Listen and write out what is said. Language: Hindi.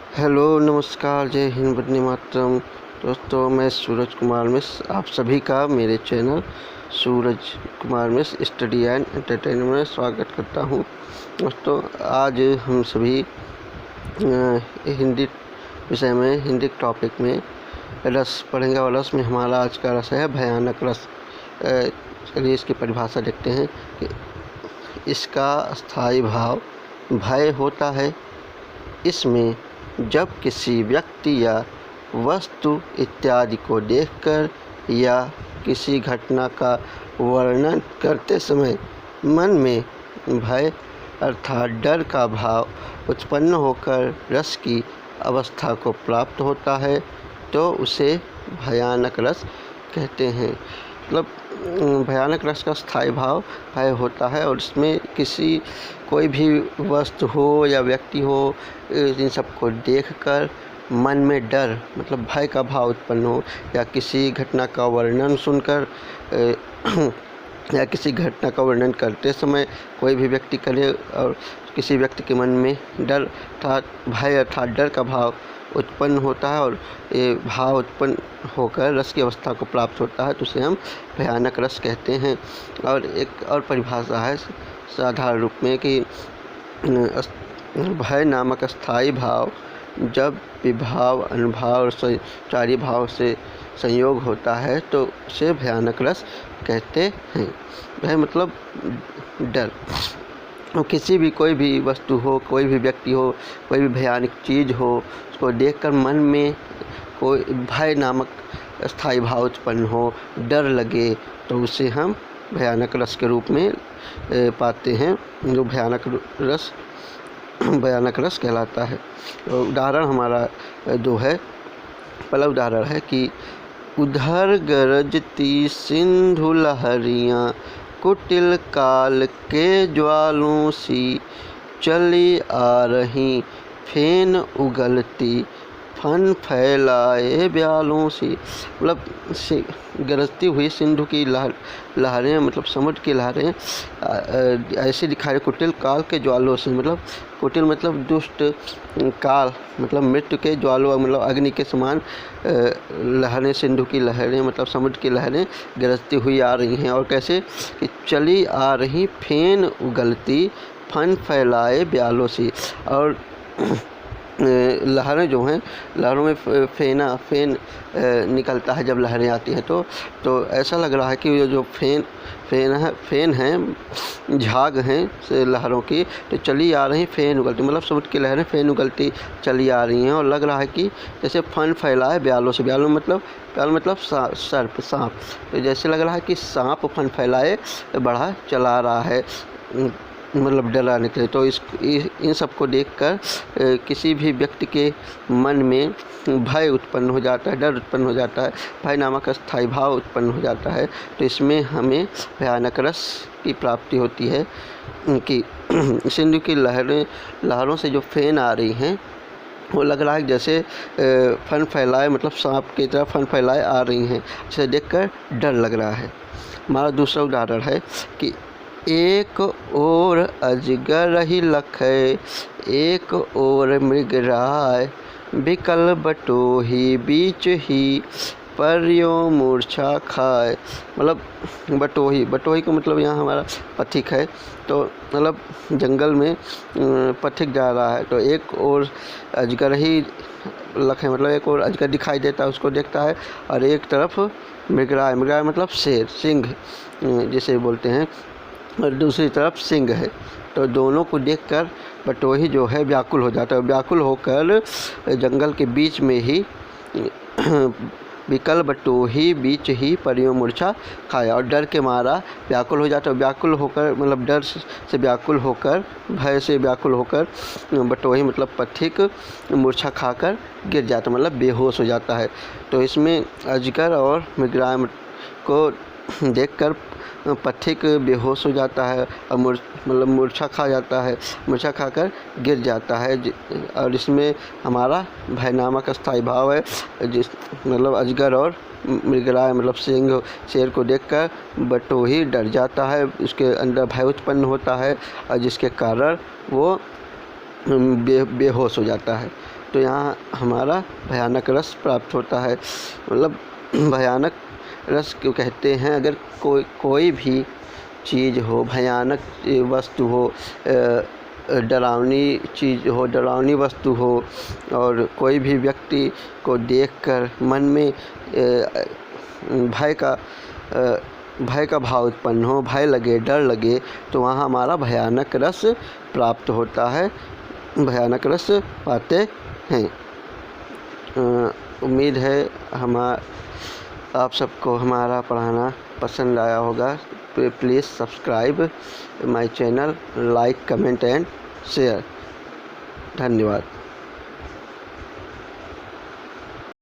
हेलो, नमस्कार, जय हिंद, वंदे मातरम। दोस्तों, मैं सूरज कुमार मिश्र आप सभी का मेरे channel Suraj Kumar Mishra study and entertainment में स्वागत करता हूं। दोस्तों, आज हम सभी हिंदी विषय में, हिंदी टॉपिक में रस पढ़ेंगे और रस में हमारा आज का रस है भयानक रस। चलिए इसकी परिभाषा देखते हैं कि इसका स्थायी भाव भय होता है। इसमें जब किसी व्यक्ति या वस्तु इत्यादि को देखकर या किसी घटना का वर्णन करते समय मन में भय अर्थात डर का भाव उत्पन्न होकर रस की अवस्था को प्राप्त होता है तो उसे भयानक रस कहते हैं। मतलब भयानक रस का स्थायी भाव भय होता है और इसमें किसी कोई भी वस्तु हो या व्यक्ति हो, इन सबको देखकर मन में डर मतलब भय का भाव उत्पन्न हो, या किसी घटना का वर्णन सुनकर या किसी घटना का वर्णन करते समय कोई भी व्यक्ति करे और किसी व्यक्ति के मन में डर अर्थात भय अर्थात डर का भाव उत्पन्न होता है और ये भाव उत्पन्न होकर रस की अवस्था को प्राप्त होता है तो उसे हम भयानक रस कहते हैं। और एक और परिभाषा है साधारण रूप में कि भय नामक स्थायी भाव जब विभाव, अनुभाव और चारि भाव से संयोग होता है तो उसे भयानक रस कहते हैं। भय मतलब डर। और किसी भी कोई भी वस्तु हो, कोई भी व्यक्ति हो, कोई भी भयानक चीज़ हो, उसको देखकर मन में कोई भय नामक स्थायी भाव उत्पन्न हो, डर लगे तो उसे हम भयानक रस के रूप में पाते हैं, जो भयानक रस कहलाता है। तो उदाहरण हमारा जो है, पहला उदाहरण है कि उधर गरजती सिंधु लहरियाँ कुटिल काल के ज्वालों सी चली आ रही फेन उगलती फन फैलाए ब्यालों सी। मतलब गरजती हुई सिंधु की लहरें मतलब समुद्र की लहरें ऐसे दिखाई कुटिल काल के ज्वालों से। मतलब कुटिल मतलब दुष्ट, काल मतलब मृत्यु के, ज्वालों मतलब अग्नि के समान लहरें, सिंधु की लहरें मतलब समुद्र की लहरें गरजती हुई आ रही हैं। और कैसे कि चली आ रही फेन उगलती फन फैलाए ब्यालों सी। और लहरें जो हैं, लहरों में फेन निकलता है जब लहरें आती हैं तो ऐसा लग रहा है कि जो फेन हैं, झाग हैं लहरों की, तो चली आ रही फेन उगलती मतलब समुद्र की लहरें फेन उगलती चली आ रही हैं और लग रहा है कि जैसे फन फैलाए ब्यालों से। ब्याल मतलब सर्प, सांप। तो जैसे लग रहा है कि सांप फन फैलाए बढ़ा चला रहा है, मतलब डराने के लिए। तो इन सबको देखकर किसी भी व्यक्ति के मन में भय उत्पन्न हो जाता है, डर उत्पन्न हो जाता है, भय नामक स्थायी भाव उत्पन्न हो जाता है। तो इसमें हमें भयानक रस की प्राप्ति होती है कि सिंधु की लहरों से जो फेन आ रही हैं वो लग रहा है जैसे फन फैलाए मतलब सांप की तरह फन फैलाए आ रही हैं, जिसे देखकर डर लग रहा है। हमारा दूसरा उदाहरण है कि एक ओर अजगर ही लखै, एक ओर मृगराय, बिकल बटोही बीच ही पर्यो मूर्छा खाए। मतलब बटोही को मतलब यहाँ हमारा पथिक है, तो मतलब जंगल में पथिक जा रहा है तो एक ओर अजगर ही लखै मतलब एक ओर अजगर दिखाई देता है, उसको देखता है, और एक तरफ मृगराय मतलब शेर, सिंह जिसे बोलते हैं, और दूसरी तरफ सिंह है। तो दोनों को देखकर बटोही जो है व्याकुल हो जाता है। व्याकुल होकर जंगल के बीच में ही विकल बटोही बीच ही परियों मूर्छा खाया, और डर के मारा व्याकुल हो जाता है। व्याकुल होकर मतलब डर से व्याकुल होकर, भय से व्याकुल होकर बटोही मतलब पथिक मूर्छा खाकर गिर जाता मतलब बेहोश हो जाता है। तो इसमें अजगर और मृगराय को देखकर पथिक बेहोश हो जाता है और मतलब मूर्छा खा जाता है, मूर्छा खाकर गिर जाता है। और इसमें हमारा भय नामक स्थायी भाव है, जिस मतलब अजगर और मृगराय मतलब सिंह, शेर को देखकर बटोही डर जाता है, उसके अंदर भय उत्पन्न होता है और जिसके कारण वो बेहोश हो जाता है। तो यहाँ हमारा भयानक रस प्राप्त होता है। मतलब भयानक रस क्यों कहते हैं? अगर कोई भी चीज़ हो, भयानक वस्तु हो, डरावनी चीज़ हो, डरावनी वस्तु हो, और कोई भी व्यक्ति को देखकर मन में भय का भाव उत्पन्न हो, भय लगे, डर लगे, तो वहाँ हमारा भयानक रस प्राप्त होता है, भयानक रस पाते हैं। उम्मीद है आप सबको हमारा पढ़ाना पसंद आया होगा। Please subscribe my channel, like, comment and share. धन्यवाद।